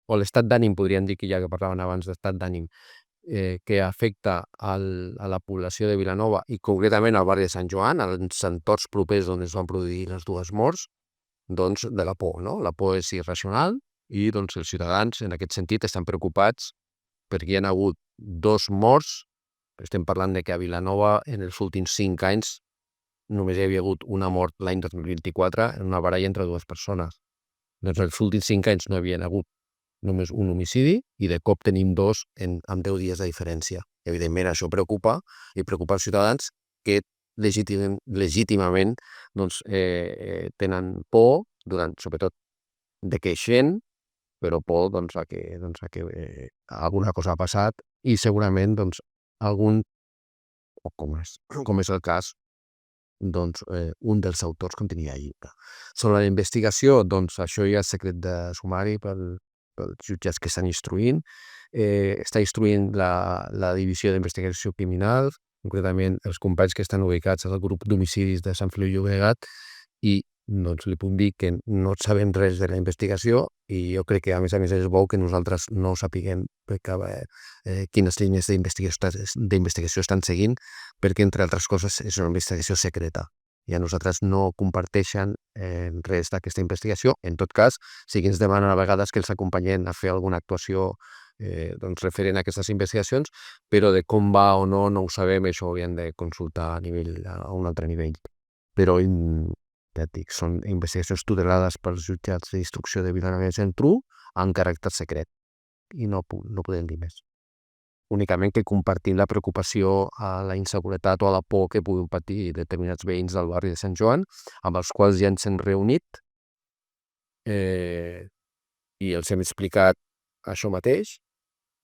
o l'estat d'ànim, podríem dir, que ja que parlaven abans d'estat d'ànim, que afecta a la població de Vilanova i concretament al barri de Sant Joan, als entorns propers on es van produir les dues morts, doncs de la por, no? La por és irracional i doncs els ciutadans en aquest sentit estan preocupats perquè hi ha hagut 2 morts. Estem parlant de que a Vilanova en els últims 5 anys només hi havia hagut una mort l'any 2024 en una baralla entre 2 persones. Doncs els últims 5 anys no hi havia hagut només un homicidi i de cop tenim 2 amb 10 dies de diferència. Evidentment això preocupa i preocupa els ciutadans que legítimament doncs, tenen por, sobretot de creixent, però por doncs, a que alguna cosa ha passat i segurament doncs, algun, o com és el cas, doncs, un dels autors continua lliure. Sobre la investigació, doncs això ja és secret de sumari pels jutjats que estan instruint. Està instruint la Divisió d'Investigació Criminal, concretament els companys que estan ubicats al grup d'homicidis de Sant Feliu de Llobregat, i doncs li puc dir que no sabem res de la investigació i jo crec que a més és bo que nosaltres no sapiguem quines línies d'investigació estan seguint, perquè entre altres coses és una investigació secreta i a nosaltres no comparteixen res d'aquesta investigació. En tot cas, sí que ens demanen a vegades que els acompanyem a fer alguna actuació doncs, referent a aquestes investigacions, però de com va o no ho sabem, això ho hauríem de consultar a un altre nivell. Però ja et dic, són investigacions tutelades pels jutjats d'instrucció de Vilanova i Geltrú amb caràcter secret i no podem dir més. Únicament que compartim la preocupació a la inseguretat o a la por que puguin patir determinats veïns del barri de Sant Joan, amb els quals ja ens hem reunit i els hem explicat això mateix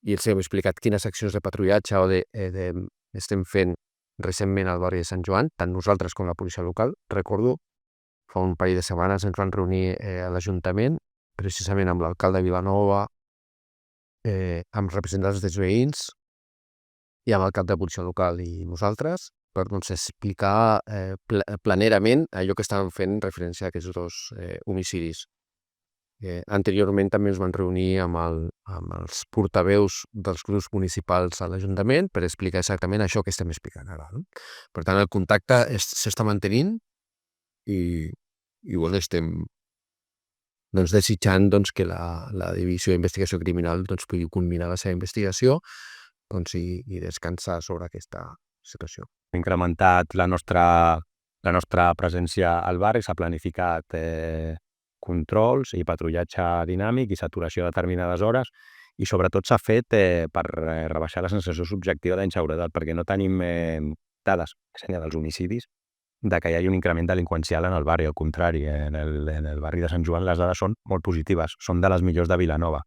i els hem explicat quines accions de patrullatge estem fent recentment al barri de Sant Joan, tant nosaltres com la policia local. Recordo, fa un parell de setmanes ens vam reunir a l'Ajuntament, precisament amb l'alcalde de Vilanova, amb representants dels veïns i amb el cap de policia local i nosaltres, per doncs, explicar planerament allò que estàvem fent en referència a aquests 2 homicidis. Anteriorment també ens vam reunir amb els portaveus dels grups municipals a l'Ajuntament per explicar exactament això que estem explicant ara. No? Per tant, el contacte s'està mantenint i bueno, estem desitjant que la Divisió d'Investigació Criminal pugui culminar la seva investigació i descansar sobre aquesta situació. Hem incrementat la nostra presència al barri, s'ha planificat controls i patrullatge dinàmic i saturació a determinades hores i sobretot s'ha fet per rebaixar la sensació subjectiva d'inseguretat, perquè no tenim dades, més enllà dels homicidis, de que hi hagi un increment delinqüencial en el barri. Al contrari, en el barri de Sant Joan les dades són molt positives, són de les millors de Vilanova.